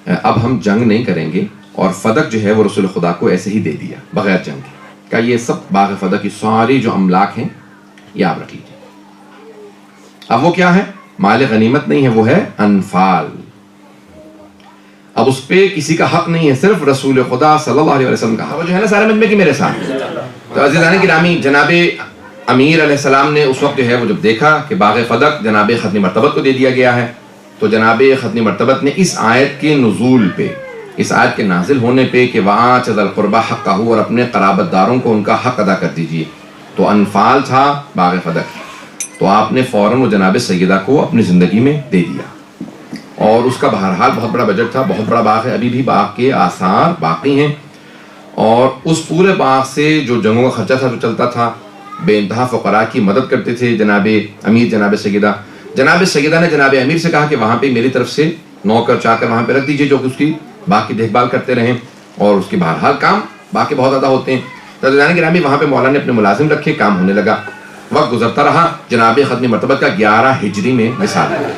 اب ہم جنگ نہیں کریں گے، اور فدق جو ہے وہ رسول خدا کو ایسے ہی دے دیا بغیر جنگ کے، کہ یہ سب باغ فدق کی ساری جو املاک ہیں یہ آپ رکھ لیجیے۔ اب وہ کیا ہے؟ مال غنیمت نہیں ہے، وہ ہے انفال۔ اب اس پہ کسی کا حق نہیں ہے، صرف رسول خدا صلی اللہ علیہ وسلم کا حق۔ وہ جو ہے نا سارے مجمع کی میرے ساتھ۔ تو عزیزان گرامی، جناب امیر علیہ السلام نے اس وقت جو ہے وہ جب دیکھا کہ باغ فدق جناب ختنی مرتبت کو دے دیا گیا ہے، تو جناب ختنی مرتبت نے اس آیت کے نزول پہ، اس آیت کے نازل ہونے پہ کہ وَآتِ ذِی الْقُرْبَىٰ حَقَّهُ، اور اپنے قرابت داروں کو ان کا حق ادا کر دیجئے، تو انفال تھا باغ فدق، تو آپ نے فوراً وہ جناب سیدہ کو اپنی زندگی میں دے دیا، اور اس کا بہرحال بہت بڑا بجٹ تھا، بہت بڑا باغ ہے، ابھی بھی باغ کے آثار باقی ہیں، اور اس پورے باغ سے جو جنگوں کا خرچہ تھا جو چلتا تھا، بے انتہا فقراء کی مدد کرتے تھے جناب امیر جناب سیدہ۔ جناب سیدہ نے جناب امیر سے کہا کہ وہاں پہ میری طرف سے نوکر چاکر وہاں پہ رکھ دیجئے جو کہ اس کی باغ کی دیکھ بھال کرتے رہیں، اور اس کے بہرحال کام باغ کے بہت زیادہ ہوتے ہیں۔ تو جناب گرامی وہاں پہ مولا نے اپنے ملازم رکھے، کام ہونے لگا، وقت گزرتا رہا، جناب ختنی مرتبت کا 11 ہجری میں وصال ہوا،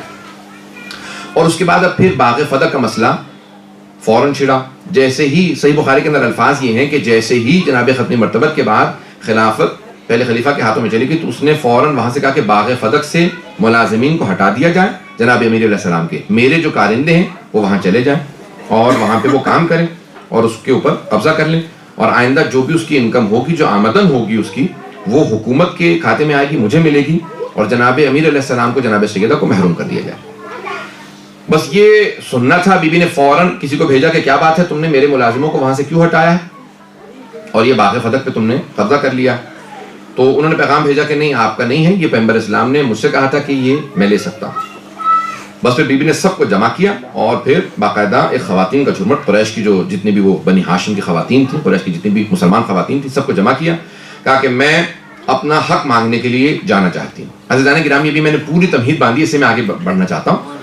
اور اس کے بعد اب پھر باغ فدق کا مسئلہ فوراً چھڑا۔ جیسے ہی صحیح بخاری کے اندر الفاظ یہ ہیں کہ جیسے ہی جناب ختنی مرتبت کے بعد خلافت پہلے خلیفہ کے ہاتھوں میں چلی گئی، تو اس نے فوراً وہاں سے کہا کہ باغ فدق سے ملازمین کو ہٹا دیا جائے جناب امیر علیہ السلام کے، میرے جو کارندے ہیں وہ وہاں چلے جائیں اور وہاں پہ وہ کام کریں اور اس کے اوپر قبضہ کر لیں، اور آئندہ جو بھی اس کی انکم ہوگی، جو آمدن ہوگی اس کی، وہ حکومت کے کھاتے میں آئے گی، مجھے ملے گی، اور جناب امیر علیہ السلام کو جناب سیدہ کو محروم کر دیا جائے۔ بس یہ سننا تھا۔ بی بی نے فوراً کسی کو بھیجا کہ کیا بات ہے، تم نے میرے ملازموں کو وہاں سے کیوں ہٹایا ہے اور یہ باغ فدق پہ تم نے قبضہ کر لیا؟ تو انہوں نے پیغام بھیجا کہ نہیں، آپ کا نہیں ہے، یہ پیغمبر اسلام نے مجھ سے کہا تھا کہ یہ میں لے سکتا ہوں۔ بس پھر بی بی نے سب کو جمع کیا، اور پھر باقاعدہ ایک خواتین کا جھرمٹ، قریش کی جو جتنی بھی وہ بنی ہاشم کی خواتین تھیں، قریش کی جتنی بھی مسلمان خواتین تھیں، سب کو جمع کیا، کہا کہ میں اپنا حق مانگنے کے لیے جانا چاہتی ہوں۔ عزیزان گرامی، ابھی میں نے پوری تمہید باندھی، اس سے میں آگے بڑھنا چاہتا ہوں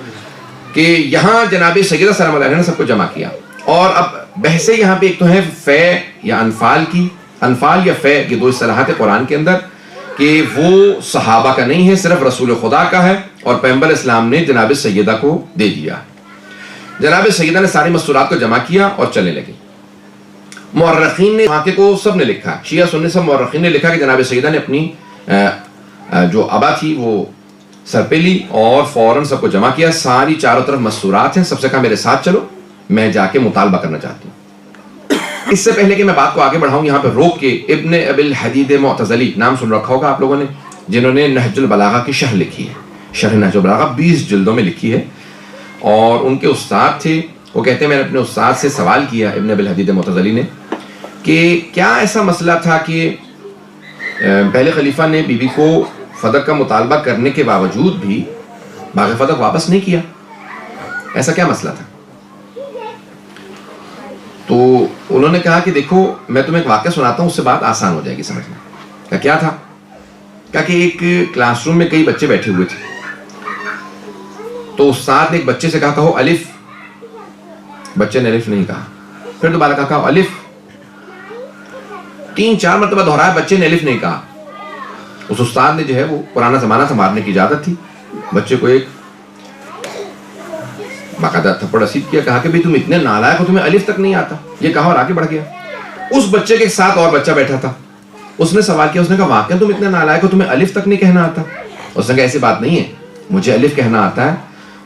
کہ یہاں جناب سیدہ سلام اللہ علیہ نے سب کو جمع کیا، اور اب بحثیں یہاں پہ ایک تو ہے فے یا انفال کی، انفال یا فے، یہ دو اصطلاحات قرآن کے اندر، کہ وہ صحابہ کا نہیں ہے، صرف رسول خدا کا ہے، اور پیغمبر اسلام نے جناب سیدہ کو دے دیا۔ جناب سیدہ نے ساری مستورات کو جمع کیا اور چلنے لگی۔ مورخین نے واقعے کو سب نے لکھا، شیعہ سنی سب مورخین نے لکھا کہ جناب سیدہ نے اپنی جو ابا تھی وہ سر پہ لی اور فوراً سب کو جمع کیا، ساری چاروں طرف مستورات ہیں، سب سے کہا میرے ساتھ چلو، میں جا کے مطالبہ کرنا چاہتی ہوں۔ اس سے پہلے کہ میں بات کو آگے بڑھاؤں، یہاں پہ روک کے ابن ابی الحدید معتزلی، نام سن رکھا ہوگا آپ لوگوں نے، جنہوں نے نہج البلاغہ کی شرح لکھی ہے، شرح نہج البلاغہ 20 جلدوں میں لکھی ہے، اور ان کے استاد تھے، وہ کہتے ہیں میں نے اپنے استاد سے سوال کیا ابن ابی الحدید معتزلی نے کہ کیا ایسا مسئلہ تھا کہ پہلے خلیفہ نے بی بی کو فدق کا مطالبہ کرنے کے باوجود بھی باغ فدق واپس نہیں کیا، ایسا کیا مسئلہ تھا؟ تو انہوں نے کہا کہ دیکھو میں تمہیں ایک واقعہ سناتا ہوں، اس سے بات آسان ہو جائے گی سمجھنا۔ کہا کیا تھا؟ کہا کہ ایک کلاس روم میں کئی بچے بیٹھے ہوئے تھے، تو استاد نے ایک بچے سے کہا کہو الف، بچے نے الف نہیں کہا، پھر دوبارہ کہا کہو الف، 3-4 مرتبہ دہرایا، بچے نے الف نہیں کہا۔ اس استاد نے جو ہے وہ پرانا زمانہ تھا، مارنے کی اجازت تھی، بچے کو ایک باقاعدہ تھپڑ رسید کیا، کہا کہ بھئی تم اتنے نالائق ہو، تمہیں الف تک نہیں آتا، یہ کہا اور آگے بڑھ گیا۔ اس بچے کے ساتھ اور بچہ بیٹھا تھا، اس نے سوال کیا، اس نے کہا واقعا تم اتنے نالائق ہو، تمہیں الف تک نہیں کہنا آتا؟ اس نے کہا ایسی بات نہیں ہے، مجھے الف کہنا آتا ہے،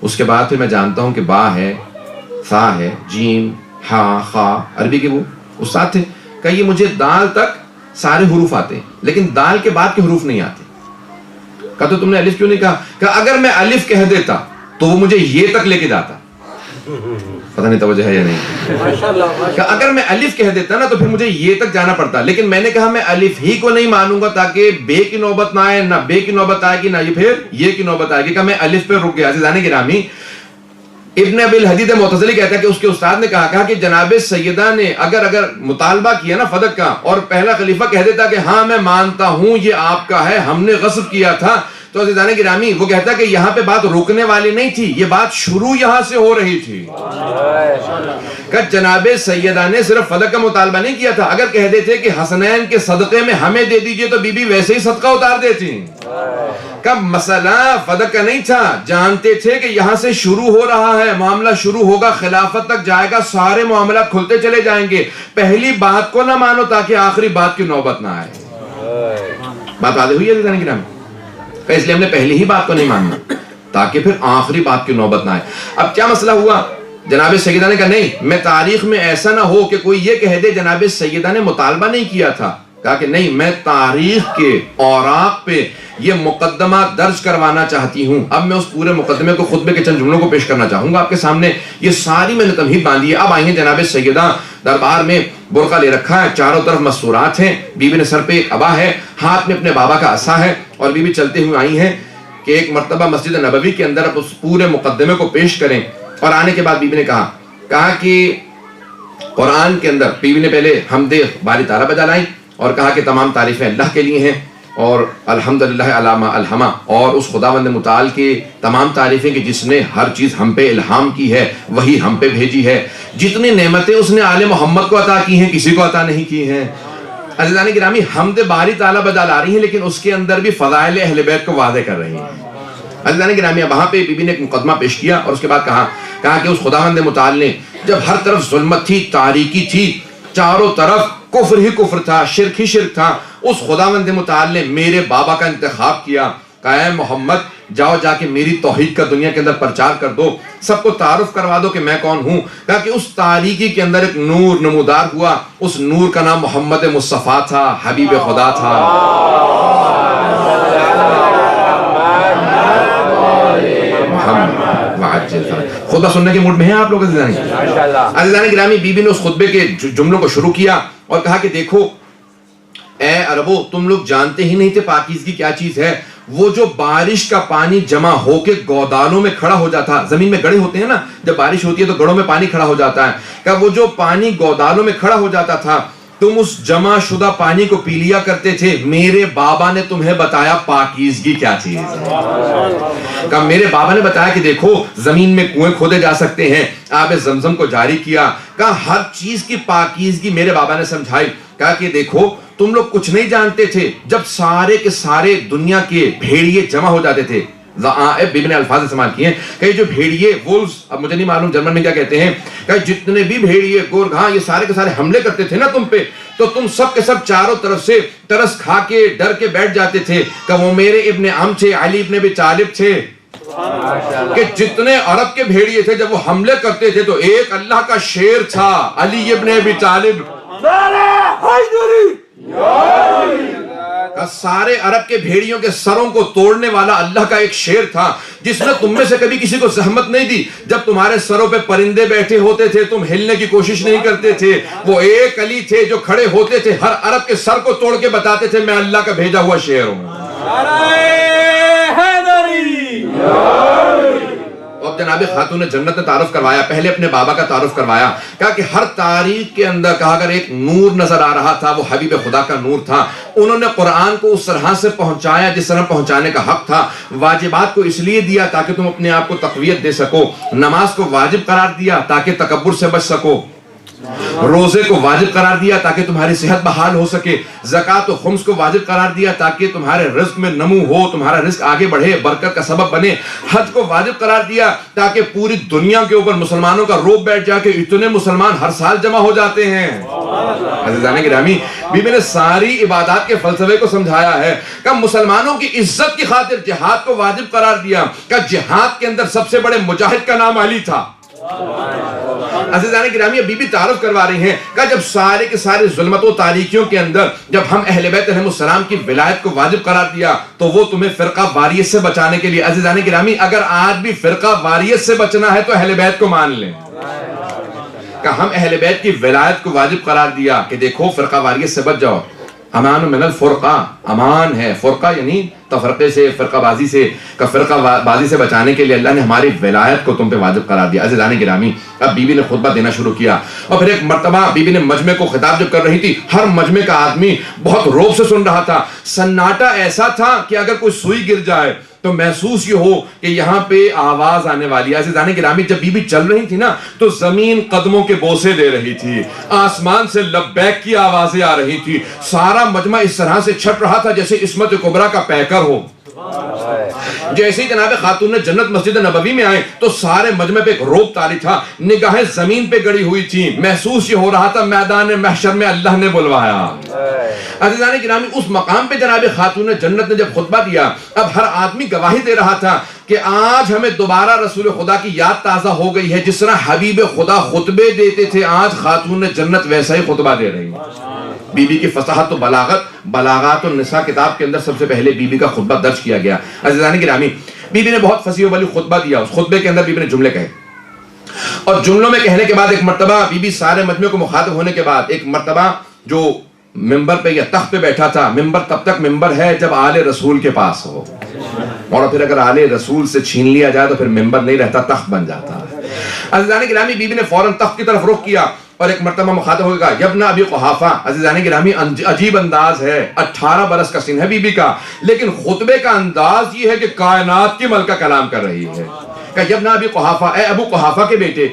اس کے بعد پھر میں جانتا ہوں کہ با ہے، ثا ہے، جیم، ہا، خا، عربی کے وہ استاد تھے، کہ یہ مجھے دال تک سارے حروف آتے ہیں لیکن دال کے بعد کے حروف نہیں آتے۔ کہا تو تم نے الف کیوں نہیں کہا؟ کہا اگر میں الف کہہ دیتا تو وہ مجھے یہ تک لے کے جاتا، پتہ نہیں توجہ ہے یا نہیں، کہ اگر میں الف کہہ دیتا نا تو پھر مجھے یہ تک جانا پڑتا، لیکن میں نے کہا میں الف ہی کو نہیں مانوں گا تاکہ بے کی نوبت نہ آئے، نہ بے کی نوبت آئے گی، نہ یہ پھر یہ کی نوبت آئے گی، کہ میں الف پہ رک گیا۔ عزیزان گرامی، ابن ابی الحدید معتزلی کہتا ہے کہ اس کے استاد نے کہا کہ جناب سیدہ نے اگر مطالبہ کیا نا فدق کا، اور پہلا خلیفہ کہہ دیتا کہ ہاں میں مانتا ہوں یہ آپ کا ہے، ہم نے غصب کیا تھا، تو عزیزان گرامی وہ کہتا ہے کہ یہاں پہ بات رکنے والی نہیں تھی، یہ بات شروع یہاں سے ہو رہی تھی، کہ جناب سیدہ نے صرف فدق کا مطالبہ نہیں کیا تھا، اگر کہہ دیتے کہ حسنین کے صدقے میں ہمیں دے دیجئے تو بی بی ویسے ہی صدقہ اتار دیتی۔ کا مسئلہ فدق کا نہیں تھا، جانتے تھے کہ یہاں سے شروع ہو رہا ہے، معاملہ شروع ہوگا، خلافت تک جائے گا، سارے معاملات کھلتے چلے جائیں گے، پہلی بات کو نہ مانو تاکہ آخری بات کی نوبت نہ آئے۔ بات واضح ہوئی ہے عزیزان کرام؟ اس لیے ہم نے پہلی ہی بات کو نہیں ماننا تاکہ پھر آخری بات کی نوبت نہ آئے۔ اب کیا مسئلہ ہوا؟ جناب سیدہ نے کہا نہیں، میں تاریخ میں ایسا نہ ہو کہ کوئی یہ کہہ دے جناب سیدہ نے مطالبہ نہیں کیا تھا، کہا کہ نہیں، میں تاریخ کے اوراق پہ یہ مقدمہ درج کروانا چاہتی ہوں۔ اب میں اس پورے مقدمے کو، خطبے کے چند جملوں کو پیش کرنا چاہوں گا آپ کے سامنے۔ یہ ساری میں نے تمہید باندھی ہے۔ اب آئی ہیں جناب سیدہ، دربار میں برقع لے رکھا ہے، چاروں طرف مستورات ہیں، بی بی نے سر پہ ایک عبا ہے، ہاتھ میں اپنے بابا کا عصا ہے، اور بی بی چلتے ہوئے آئی ہیں کہ ایک مرتبہ مسجد نبوی کے اندر اب اس پورے مقدمے کو پیش کریں۔ اور آنے کے بعد بی بی نے کہا کہ قرآن کے اندر، بی بی نے پہلے حمد باری تعالیٰ بجا لائیں اور کہا کہ تمام تعریفیں اللہ کے لیے ہیں، اور الحمدللہ علی ما الہما، اور اس خداوند متعال کی تمام تعریفیں کہ جس نے ہر چیز ہم پہ الہام کی ہے، وہی ہم پہ بھیجی ہے، جتنی نعمتیں اس نے آل محمد کو عطا کی ہیں کسی کو عطا نہیں کی ہیں۔ عزیزان گرامی، حمد باری تعالیٰ بجا لا رہی ہیں لیکن اس کے اندر بھی فضائل اہل بیت کو واضح کر رہی ہیں۔ عزیزان گرامی، وہاں پہ بی بی نے ایک مقدمہ پیش کیا اور اس کے بعد کہا کہ اس خداوند متعال نے، جب ہر طرف ظلمت تھی، تاریکی تھی، چاروں طرف کفر ہی کفر تھا، شرک ہی شرک تھا، اس خداوند متعال نے میرے بابا کا انتخاب کیا، کہا اے محمد جاؤ جا کے میری توحید کا دنیا کے اندر پرچار کر دو، سب کو تعارف کروا دو کہ میں کون ہوں۔ کہا کہ اس تاریکی کے اندر ایک نور نمودار ہوا، اس نور کا نام محمد مصطفیٰ تھا، حبیب خدا تھا۔ خطبہ سننے کے موڈ میں ہیں آپ لوگ عزیزان گرامی؟ بی بی نے اس خطبے کے جملوں کو شروع کیا اور کہا کہ دیکھو اے عربو، تم لوگ جانتے ہی نہیں تھے پاکیزگی کیا چیز ہے۔ وہ جو بارش کا پانی جمع ہو کے گودالوں میں کھڑا ہو جاتا، زمین میں گڑھے ہوتے ہیں نا، جب بارش ہوتی ہے تو گڑھوں میں پانی کھڑا ہو جاتا ہے، کہ وہ جو پانی گودالوں میں کھڑا ہو جاتا تھا، تم اس جمع شدہ پانی کو پی لیا کرتے تھے، میرے بابا نے تمہیں بتایا پاکیزگی کیا چیز ہے۔ کہ میرے بابا نے بتایا کہ دیکھو زمین میں کنویں کھودے جا سکتے ہیں، آب زمزم کو جاری کیا، کہا ہر چیز کی پاکیزگی میرے بابا نے سمجھائی۔ کہا کہ دیکھو تم لوگ کچھ نہیں جانتے تھے، جب سارے کے سارے دنیا کے بھیڑیے جمع ہو جاتے تھے، بی بی نے الفاظ استعمال کیے ہیں کہ جو بھیڑیے وولفز، اب مجھے نہیں معلوم جرمن میں کیا کہتے ہیں، کہ جتنے بھی بھیڑیے گورگ، ہاں یہ سارے کے سارے حملے کرتے تھے نا تم پہ، تو تم سب کے سب چاروں طرف سے ترس کھا کے ڈر کے بیٹھ جاتے تھے کہ وہ میرے ابن عم تھے، علی ابن ابی طالب تھے، کہ جتنے عرب کے بھیڑیے تھے جب وہ حملے کرتے تھے تو ایک اللہ کا شیر تھا، علی ابن ابی طالب۔ سارے عرب کے بھیڑیوں کے سروں کو توڑنے والا اللہ کا ایک شیر تھا، جس نے تم میں سے کبھی کسی کو زحمت نہیں دی۔ جب تمہارے سروں پہ پرندے بیٹھے ہوتے تھے تم ہلنے کی کوشش نہیں کرتے تھے، وہ ایک علی تھے جو کھڑے ہوتے تھے، ہر عرب کے سر کو توڑ کے بتاتے تھے میں اللہ کا بھیجا ہوا شیر ہوں۔ اب جناب خاتون جنت نے تعارف کروایا، پہلے اپنے بابا کا تعارف کروایا، کہا کہ ہر تاریخ کے اندر کہا اگر ایک نور نظر آ رہا تھا وہ حبیب خدا کا نور تھا۔ انہوں نے قرآن کو اس طرح سے پہنچایا جس طرح پہنچانے کا حق تھا، واجبات کو اس لیے دیا تاکہ تم اپنے آپ کو تقویت دے سکو، نماز کو واجب قرار دیا تاکہ تکبر سے بچ سکو، روزے کو واجب قرار دیا تاکہ تمہاری صحت بحال ہو سکے، زکوٰۃ و خمس کو واجب قرار دیا تاکہ تمہارے رزق میں نمو ہو، تمہارا رزق آگے بڑھے، برکت کا سبب بنے، حج کو واجب قرار دیا تاکہ پوری دنیا کے اوپر مسلمانوں کا روب بیٹھ جا کے اتنے مسلمان ہر سال جمع ہو جاتے ہیں۔ عزیزان گرامی، بی بی نے ساری عبادات کے فلسفے کو سمجھایا ہے کہ مسلمانوں کی عزت کی خاطر جہاد کو واجب قرار دیا، کہ جہاد کے اندر سب سے بڑے مجاہد کا نام علی تھا۔ عزیزان گرامی، بی بی تعارف کروا رہی ہیں کہ جب سارے کے سارے ظلمت و تاریکیوں کے اندر جب ہم اہل بیت علیہ السلام کی ولایت کو واجب قرار دیا تو وہ تمہیں فرقہ واریت سے بچانے کے لیے۔ عزیزان گرامی، اگر آج بھی فرقہ واریت سے بچنا ہے تو اہل بیت کو مان لیں، کہ ہم اہل بیت کی ولایت کو واجب قرار دیا کہ دیکھو فرقہ واریت سے بچ جاؤ۔ امان من الفرقہ، امان ہے، فرقہ یعنی تفرقے سے، فرقہ بازی سے، کہ فرقہ بازی سے بچانے کے لیے اللہ نے ہماری ولایت کو تم پہ واجب قرار دیا۔ عزیزان گرامی، اب بی بی نے خطبہ دینا شروع کیا اور پھر ایک مرتبہ بی بی نے مجمع کو خطاب جب کر رہی تھی، ہر مجمع کا آدمی بہت روب سے سن رہا تھا، سناٹا ایسا تھا کہ اگر کوئی سوئی گر جائے تو محسوس یہ ہو کہ یہاں پہ آواز آنے والی ہے۔ عزیزان گرامی، جب بی بی چل رہی تھی نا تو زمین قدموں کے بوسے دے رہی تھی، آسمان سے لبیک کی آوازیں آ رہی تھی، سارا مجمع اس طرح سے چھٹ رہا تھا جیسے عصمت کبریٰ کا پیکر ہو۔ جیسے ہی جناب خاتون جنت مسجد نبوی میں آئے تو سارے مجمع پہ ایک روب طاری تھا، نگاہیں زمین پہ گڑی ہوئی تھی، محسوس یہ ہو رہا تھا میدان محشر میں اللہ نے بلوایا۔ عزیزان گرامی، اس مقام پہ جناب خاتون جنت نے جب خطبہ دیا، اب ہر آدمی گواہی دے رہا تھا کہ آج ہمیں دوبارہ رسول خدا کی یاد تازہ ہو گئی ہے۔ جس طرح حبیب خدا خطبے دیتے تھے، آج خاتون جنت ویسا ہی خطبہ دے رہی ہے۔ بی بی کی فصاحت و بلاغات النساء کتاب کے اندر سب سے پہلے بی بی کا خطبہ درج کیا گیا۔ عزیزان گرامی، بی بی نے بہت فصیح و بلیغ خطبہ دیا۔ اس خطبے کے اندر بی بی نے جملے کہے، اور جملوں میں کہنے کے بعد ایک مرتبہ بی بی سارے مجمع کو مخاطب ہونے کے بعد ایک مرتبہ جو ممبر پہ یا تخت پہ بیٹھا تھا، ممبر تب تک ممبر ہے جب آل رسول کے پاس ہو، اور پھر اگر آل رسول سے چھین لیا جائے تو پھر ممبر نہیں رہتا، تخت بن جاتا ہے۔ عزیزان گرامی، بی بی نے فوراً تخت کی طرف رخ کیا اور ایک مرتبہ مخاطب ہو گیا، یبن ابی قحافہ۔ عزیزان گرامی، عجیب انداز ہے، 18 برس کا سن ہے بی بی کا، لیکن خطبے کا انداز یہ ہے کہ کائنات کی ملکہ کلام کر رہی ہے۔ کہ یبن ابی قحافہ، اے ابو قحافہ کے بیٹے،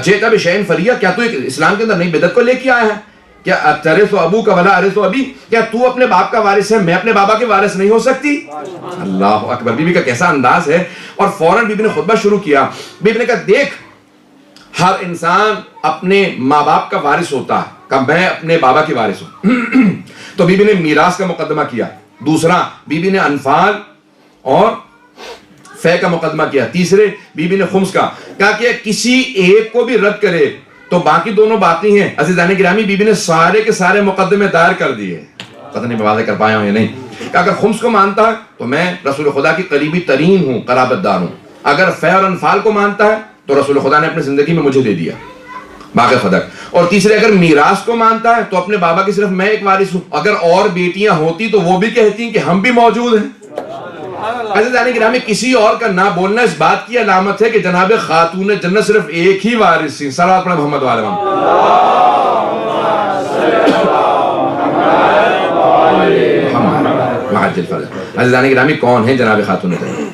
جیتا بشیء فریہ، کیا تو اسلام کے اندر نئی بدعت کو لے کے آیا ہے؟ کیا ترث ابوک ولا ارث ابی، کیا تو اپنے باپ کا وارث ہے، میں اپنے بابا کے وارث نہیں ہو سکتی؟ اللہ اکبر، بی بی کا کیسا انداز ہے۔ اور فوراً بی بی نے خطبہ شروع کیا۔ بی بی نے کہا، دیکھ، ہر انسان اپنے ماں باپ کا وارث ہوتا ہے، کہ میں اپنے بابا کی وارث ہوں۔ تو بی بی نے میراث کا مقدمہ کیا، دوسرا بی بی نے انفال اور فے کا مقدمہ کیا، تیسرے بی بی نے خمس کا، کہا کہ کسی ایک کو بھی رد کرے تو باقی دونوں باقی ہیں۔ عزیزان گرامی، بی بی نے سارے کے سارے مقدمے دائر کر دیے، پتہ نہیں میں واضح کر پایا ہوں یا نہیں، کہ اگر خمس کو مانتا ہے تو میں رسول خدا کی قریبی ترین ہوں، قرابت دار ہوں، اگر فے اور انفال کو مانتا ہے تو رسول خدا نے اپنی زندگی میں مجھے دے دیا باقی فدق، اور تیسرے اگر میراث کو مانتا ہے تو اپنے بابا کی صرف میں ایک وارث ہوں، اگر اور بیٹیاں ہوتی تو وہ بھی کہتی کہ ہم بھی موجود ہیں۔ عزیزان گرامی، کسی اور کا نہ بولنا اس بات کی علامت ہے کہ جناب خاتون جنت صرف ایک ہی وارث تھی۔ صلوات پڑھیں محمد والے محمد۔ عزیزان گرامی، کون ہے جناب خاتون جنت؟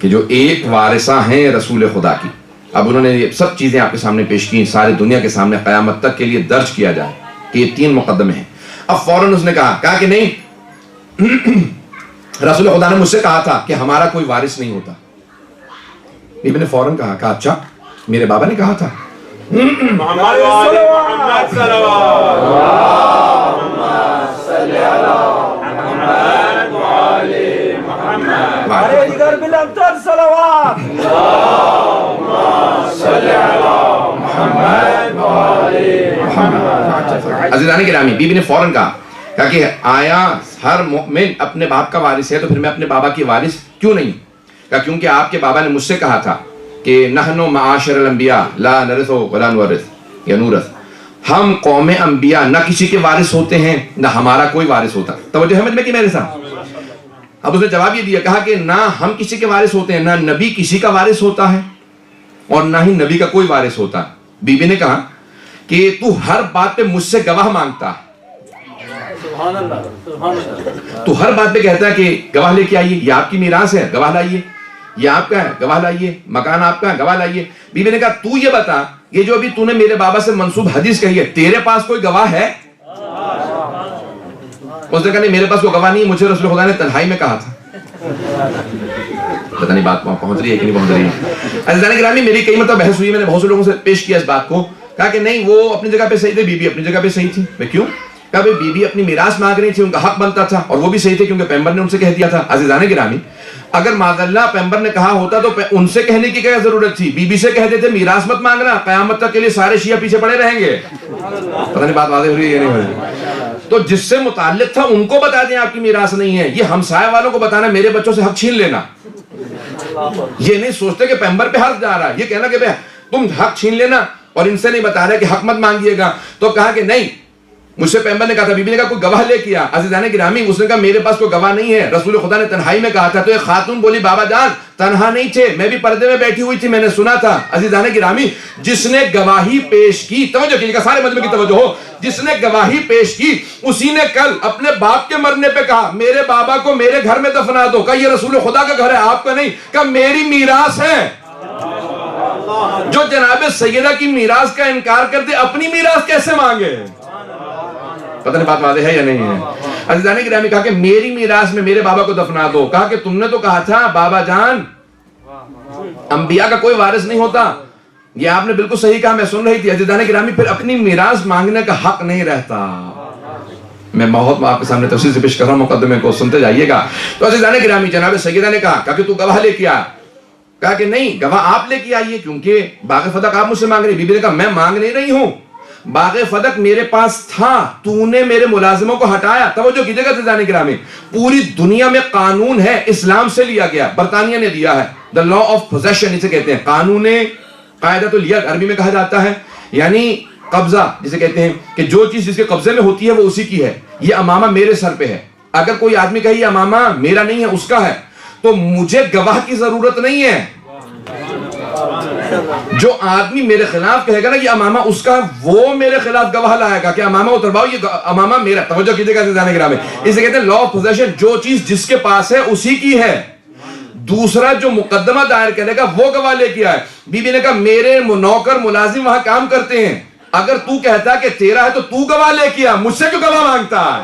کہ جو ایک وارثہ ہیں رسول خدا کی۔ اب انہوں نے یہ سب چیزیں آپ کے سامنے پیش کی، ساری دنیا کے سامنے قیامت تک کے لیے درج کیا جائے کہ یہ 3 مقدمے ہیں۔ اب فوراً اس نے کہا کہ نہیں، رسول خدا نے مجھ سے کہا تھا کہ ہمارا کوئی وارث نہیں ہوتا۔ بی بی نے فوراً کہا اچھا، میرے بابا نے کہا تھا۔ عزیزان گرامی، بی بی نے فوراً کہا کہ آیا ہر مومن اپنے باپ کا وارث ہے تو پھر میں اپنے بابا کی وارث کیوں نہیں؟ کیونکہ آپ کے بابا نے مجھ سے کہا تھا کہ نحن معاشر الانبیاء لا نرث ولا نورث یا نورث، ہم قوم انبیاء نہ کسی کے وارث ہوتے ہیں نہ ہمارا کوئی وارث ہوتا۔ توجہ ہے میں کہ میرے ساتھ؟ اب اس نے جواب یہ دیا، کہا کہ نہ ہم کسی کے وارث ہوتے ہیں، نہ نبی کسی کا وارث ہوتا ہے اور نہ ہی نبی کا کوئی وارث ہوتا ہے۔ بی بی نے کہا کہ تو ہر بات پہ مجھ سے گواہ مانگتا ہے، تو ہر بات پہ کہتا ہے کہ گواہ لے کے آئیے، یہ آپ کی میراث ہے، گواہ لائیے، یہ آپ کا ہے، گواہ لائیے، مکان آپ کا ہے، گواہ لائیے۔ بی بی نے کہا تو یہ بتا، یہ جو ابھی تو نے میرے بابا سے منسوب حدیث کہی ہے، تیرے پاس کوئی گواہ ہے؟ اس نے کہا نہیں، میرے پاس کوئی گواہ نہیں، مجھے رسول خدا نے تنہائی میں کہا تھا۔ پتہ نہیں بات پہنچ رہی ہے کہ نہیں پہنچ رہی ہے؟ عزیزان گرامی، میری کئی مرتبہ بحث ہوئی، میں نے بہت سے لوگوں سے پیش کیا اس بات کو، کہا کہ نہیں وہ اپنی جگہ پہ صحیح تھے، بی بی اپنی جگہ پہ صحیح تھی۔ میں کیوں؟ کہا بی بی اپنی میراث مانگ رہی تھی، ان کا حق بنتا تھا، اور وہ بھی صحیح تھے کیونکہ پیغمبر نے ان سے کہہ دیا تھا۔ عزیزان گرامی، اگر معاذ اللہ پیغمبر نے کہا ہوتا تو ان سے کہنے کی کیا ضرورت تھی؟ بی بی سے کہہ دیتے میراث مت مانگنا، قیامت تک کے لیے سارے شیعہ پیچھے پڑے رہیں گے۔ پتہ نہیں بات واضح ہو رہی ہے یا نہیں ہو رہی؟ تو جس سے متعلق تھا ان کو بتا دیں آپ کی میراث نہیں ہے، یہ ہمسائے والوں کو بتانا میرے بچوں سے حق چھین لینا۔ یہ نہیں سوچتے کہ پیغمبر پہ حق جا رہا ہے، یہ کہنا کہ تم حق چھین لینا اور ان سے نہیں بتا رہے کہ حق مت مانگیے گا۔ تو کہا کہ نہیں، مجھ سے پیغمبر نے کہا تھا، بی بی نے کہا کوئی گواہ لے کیا۔ عزیزان گرامی، اس نے کہا میرے پاس کوئی گواہ نہیں ہے، رسول خدا نے تنہائی میں کہا تھا۔ تو ایک خاتون بولی بابا جان تنہا نہیں تھے، میں بھی پردے میں بیٹھی ہوئی تھی، میں نے سنا تھا۔ عزیزان گرامی، جس نے گواہی پیش کی، توجہ کیجیے گا، سارے مجمع کی توجہ ہو، جس نے گواہی پیش کی اسی نے کل اپنے باپ کے مرنے پہ کہا میرے بابا کو میرے گھر میں دفنا دو۔ کہا یہ رسول خدا کا گھر ہے، آپ کا نہیں۔ کہا میری میراث ہے۔ جو جناب سیدہ کی میراث کا انکار کرتے اپنی میراث کیسے مانگے؟ پتہ نہیں بات واضح ہے یا نہیں ہے؟ عزیزان گرامی کہا کہ میری میراث میں میرے بابا کو دفنا دو. کہا کہ تم نے تو کہا تھا بابا جان انبیاء کا کوئی وارث نہیں ہوتا. یہ آپ نے بالکل صحیح کہا, میں سن رہی تھی. عزیزان گرامی پھر اپنی میراث مانگنے کا حق نہیں رہتا. میں بہت آپ کے سامنے تفصیل سے پیش کر رہا ہوں, مقدمے کو سنتے جائیے گا. تو عزیزان گرامی جناب سیدہ نے کہا کہ تو گواہ لے کے آ. کہا کہ نہیں, گواہ آپ لے کے آئیے کیونکہ باغ فدق آپ مجھ سے مانگ رہی. بی بی نے کہا میں مانگ نہیں رہی ہوں, باغ فدق میرے پاس تھا, تو نے میرے ملازموں کو ہٹایا. توجہ کیجئے گا عزیزان گرامی, پوری دنیا میں قانون ہے, اسلام سے لیا گیا, برطانیہ نے دیا ہے. the law of possession اسے کہتے ہیں, قانون قاعدۃ الید عربی میں کہا جاتا ہے, یعنی قبضہ جسے کہتے ہیں کہ جو چیز جس کے قبضے میں ہوتی ہے وہ اسی کی ہے. یہ امامہ میرے سر پہ ہے. اگر کوئی آدمی کہے یہ امامہ میرا نہیں ہے اس کا ہے, تو مجھے گواہ کی ضرورت نہیں ہے. جو آدمی میرے خلاف کہے گا نا یہ امامہ اس کا, وہ میرے خلاف گواہ لائے گا کہ امامہ اترواؤ یہ امامہ میرا. توجہ کیجئے گا عزیزان گرامی, اسے کہتے ہیں لا آف پوزیشن, جو چیز جس کے پاس ہے اسی کی ہے. دوسرا جو مقدمہ دائر کرے گا وہ گواہ لے کے آئے. بی بی نے کہا میرے نوکر ملازم وہاں کام کرتے ہیں, اگر تو کہتا کہ تیرا ہے تو تو گواہ لے کے آ, مجھ سے کیوں گواہ مانگتا ہے؟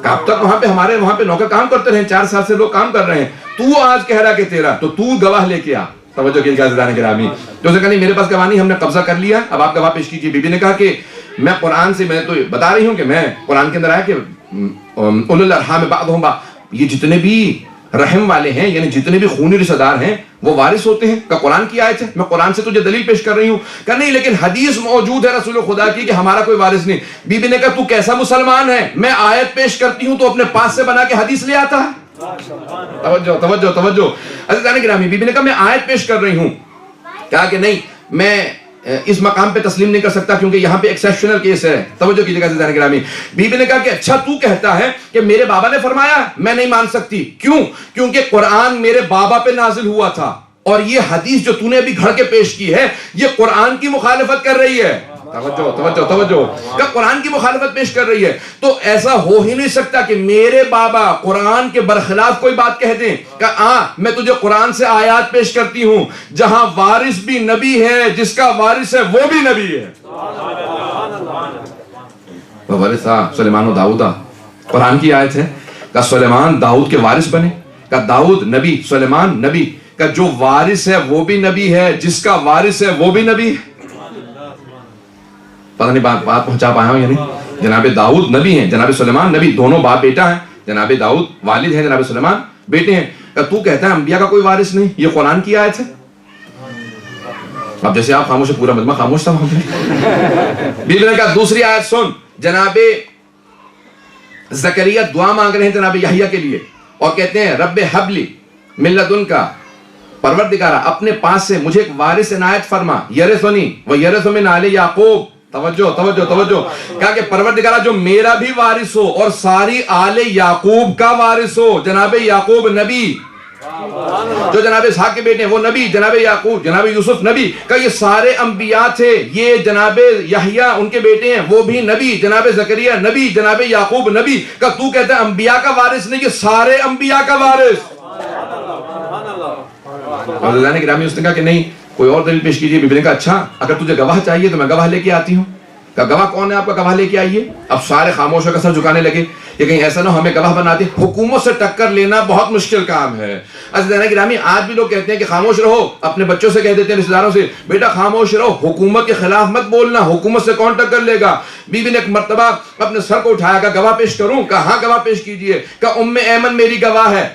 اب تک ہمارے وہاں پہ نوکر کام کرتے رہے, 4 سال سے لوگ کام کر رہے ہیں, تو آج کہہ رہا کہ تیرا, تو تو گواہ لے کے آ. توجہ کیجئے عزیزان گرامی. تو اسے کہا نہیں میرے پاس گواہ نہیں, ہم نے قبضہ کر لیا, اب آپ گواہ پیش کیجئے. بی بی نے کہا کہ میں قرآن سے, میں تو بتا رہی ہوں کہ میں قرآن کے اندر آیا کہ اولو الارحام بعضهم بعض, یہ جتنے بھی رحم والے ہیں یعنی جتنے بھی خونی رشتہ دار ہیں وہ وارث ہوتے ہیں. کہ قرآن کی آیت ہے, میں قرآن سے تجھے دلیل پیش کر رہی ہوں. کہ نہیں لیکن حدیث موجود ہے رسول خدا کی کہ ہمارا کوئی وارث نہیں. بی بی نے کہا تو کیسا مسلمان ہے, میں آیت پیش کرتی ہوں تو اپنے پاس سے بنا کے حدیث لے آتا ہے. توجہ توجہ توجہ عزیزان گرامی, بی بی نے کہا میں آیت پیش کر رہی ہوں. کہا کہ نہیں میں اس مقام پہ تسلیم نہیں کر سکتا کیونکہ یہاں پہ ایکسیپشنل کیس ہے. توجہ کیجئے گا عزیزان گرامی. بی بی نے کہا کہ اچھا تو کہتا ہے کہ میرے بابا نے فرمایا, میں نہیں مان سکتی. کیوں؟ کیونکہ قرآن میرے بابا پہ نازل ہوا تھا, اور یہ حدیث جو تو نے ابھی گھڑ کے پیش کی ہے یہ قرآن کی مخالفت کر رہی ہے. توجہ توجہ توجہ, کہ قرآن کی مخالفت پیش کر رہی ہے. تو ایسا ہو ہی نہیں سکتا کہ میرے بابا قرآن کے برخلاف کوئی بات کہہ دیں. کہ میں تجھے قرآن سے آیات پیش کرتی ہوں جہاں وارث بھی نبی ہے, جس کا وارث ہے وہ بھی نبی ہے. وارثا سلیمان و داؤد, قرآن کی آیت ہے کہ سلیمان داؤد کے وارث بنے. کہ داؤد نبی, سلیمان نبی, کہ جو وارث ہے وہ بھی نبی ہے, جس کا وارث ہے وہ بھی نبی ہے. پتہ نہیں بات پہنچا پایا ہوں یا نہیں. جناب داؤد نبی ہیں, جناب سلیمان نبی, دونوں باپ بیٹا ہیں. جناب داؤد والد ہیں, جناب سلیمان بیٹے ہیں. تو کہتا ہے انبیاء کا کوئی وارث نہیں, یہ قرآن کی آیت ہے. اب جیسے آپ خاموش, پورا مجمع خاموش تھا وہاں پہ. بی بی نے کہا دوسری آیت سن. جناب زکریا دعا مانگ رہے ہیں جناب یحییٰ کے لیے, اور کہتے ہیں رب ہب لی من لدنک, پروردگارا اپنے پاس سے مجھے ایک وارث عنایت فرما, یرثنی و یرث من آل یعقوب. توجہ توجہ توجہ, کہا کہ پروردگارہ جو میرا بھی وارث ہو اور ساری آل یعقوب کا وارث ہو. جناب یعقوب نبی, جو جناب اسحاق کے بیٹے ہیں وہ نبی, جناب یعقوب, جناب یوسف نبی. کہ یہ سارے انبیاء تھے. یہ جناب یحییٰ ان کے بیٹے ہیں وہ بھی نبی, جناب زکریا نبی, جناب یعقوب نبی. کہ تو کہتا ہے انبیاء کا وارث نہیں, یہ سارے انبیاء کا وارث. عزیزان گرامی اس نے کہا کہ نہیں کوئی اور دلیل پیش کیجئے. بی بی نے کہا اچھا اگر تجھے گواہ چاہیے تو میں گواہ لے کے آتی ہوں. کہ گواہ کون ہے آپ کا, گواہ لے کے آئیے. اب سارے خاموش ہو کر سر جھکانے لگے کہ کہیں ایسا نہ ہمیں گواہ بناتے. حکومت سے ٹکر لینا بہت مشکل کام ہے. عزیزان گرامی آج بھی لوگ کہتے ہیں کہ خاموش رہو, اپنے بچوں سے کہہ دیتے ہیں رشتہ داروں سے بیٹا خاموش رہو, حکومت کے خلاف مت بولنا, حکومت سے کون ٹکر لے گا. بی بی نے ایک مرتبہ اپنے سر کو اٹھایا, کہ گواہ پیش کروں. کہ ہاں گواہ پیش کیجئے. کہ ام ایمن میری گواہ ہے.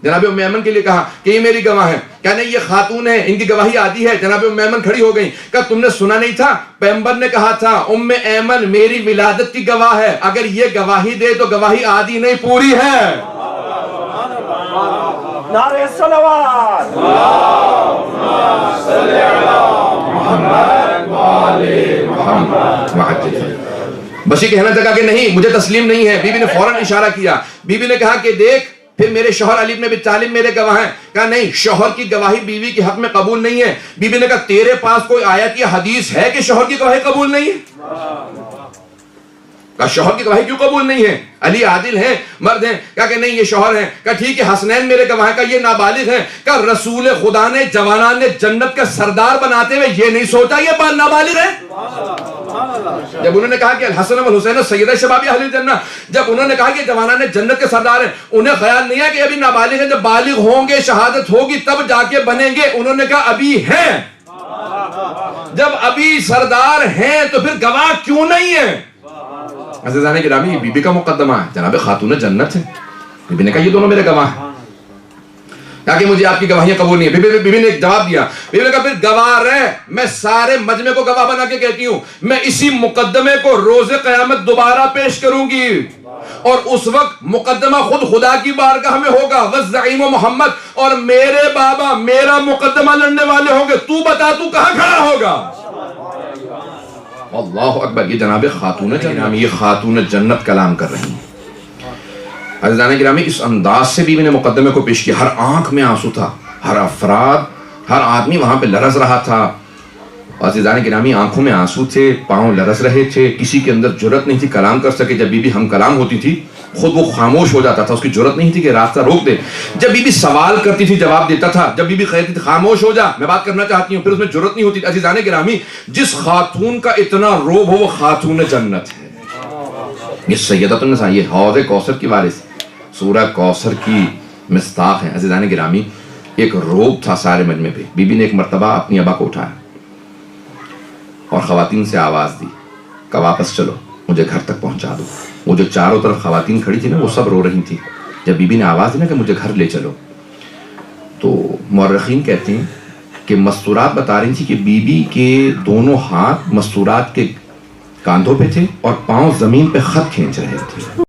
جناب ام ایمن کے لیے کہا کہ یہ میری گواہ ہے. کہنے یہ خاتون ہے, ان کی گواہی آدھی ہے. جناب ام ایمن کھڑی ہو گئی. کہ تم نے سنا نہیں تھا پیغمبر نے کہا تھا ام ایمن میری ولادت کی گواہ ہے, اگر یہ گواہی دے تو گواہی آدھی نہیں پوری ہے. نعرہ صلوات, اللہم صلی علی محمد و آل محمد. بس یہ کہنا چاہا کہ نہیں مجھے تسلیم نہیں ہے. بی بی نے فوراً اشارہ کیا. بی بی نے کہا کہ دیکھ پھر میرے شوہر علی بن ابی طالب میرے گواہ ہیں. کہا نہیں شوہر کی گواہی بیوی کے حق میں قبول نہیں ہے. بی بی نے کہا تیرے پاس کوئی آیت یا حدیث ہے کہ شوہر کی گواہی قبول نہیں ہے؟ کہا شوہر کی گواہی کیوں قبول نہیں ہے, علی عادل ہیں, مرد ہیں. کہا کہ نہیں یہ شوہر ہیں. کہا ٹھیک ہے حسنین میرے گواہ ہیں. کہا یہ نابالغ ہیں. کہا رسول خدا نے جوانان جنت کا سردار بناتے ہوئے یہ نہیں سوچا یہ نابالغ ہے. جب انہوں نے کہا کہ الحسن والحسین سیدہ شباب اہل الجنہ، جب انہوں نے کہا کہ جوانان جنت کے سردار ہیں، انہیں خیال نہیں ہے کہ ابھی نابالغ ہیں، جب بالغ ہوں گے شہادت ہوگی تب جا کے بنیں گے، انہوں نے کہا ابھی ہیں۔ جب ابھی سردار ہیں تو پھر گواہ کیوں نہیں ہیں؟ عزیزان گرامی، یہ بی بی کا مقدمہ ہے، جناب خاتون جنت ہے۔ بی بی نے کہا یہ دونوں میرے گواہ ہیں، تاکہ مجھے آپ کی گواہیاں قبول نہیں ہے۔ بی بی نے ایک جواب دیا، بی بی نے کہا پھر گواہ رہے، میں سارے مجمع کو گواہ بنا کے کہتی ہوں، میں اسی مقدمے کو روز قیامت دوبارہ پیش کروں گی، اور اس وقت مقدمہ خود خدا کی بارگاہ میں ہوگا، والزعیم محمد، اور میرے بابا میرا مقدمہ لڑنے والے ہوں گے، تو بتا تو کہاں کھڑا ہوگا؟ اللہ اکبر۔ یہ جناب خاتون جنت، یہ خاتون جنت کلام کر رہی ہیں۔ عزیزان گرامی، اس انداز سے بیوی نے مقدمے کو پیش کیا، ہر آنکھ میں آنسو تھا، ہر افراد، ہر آدمی وہاں پہ لرز رہا تھا۔ عزیزان گرامی، آنکھوں میں آنسو تھے، پاؤں لرز رہے تھے، کسی کے اندر جرت نہیں تھی کلام کر سکے۔ جب بیوی ہم کلام ہوتی تھی خود وہ خاموش ہو جاتا تھا، اس کی جرت نہیں تھی کہ راستہ روک دے۔ جب بیوی سوال کرتی تھی جواب دیتا تھا، جب بیوی کہتی تھی خاموش ہو جا میں بات کرنا چاہتی ہوں، پھر اس میں جرت نہیں ہوتی۔ عزیزان گرامی، جس خاتون کا اتنا روب ہو وہ خاتون جنت ہے، یہ سیدۃ النساء، یہ حوض کوثر کی وارث، سورہ کوثر کی مصداق ہے۔ عزیزان گرامی، ایک روب تھا سارے مجمع پہ۔ بی بی نے ایک مرتبہ اپنی ابا کو اٹھایا اور خواتین سے آواز دی کہ واپس چلو، مجھے گھر تک پہنچا دو۔ وہ جو چاروں طرف خواتین کھڑی تھی نا، وہ سب رو رہی تھی۔ جب بی بی نے آواز دی نا کہ مجھے گھر لے چلو، تو مورخین کہتے ہیں کہ مستورات بتا رہی تھی کہ بی بی کے دونوں ہاتھ مستورات کے کاندھوں پہ تھے اور پاؤں زمین پہ خط کھینچ رہے تھے۔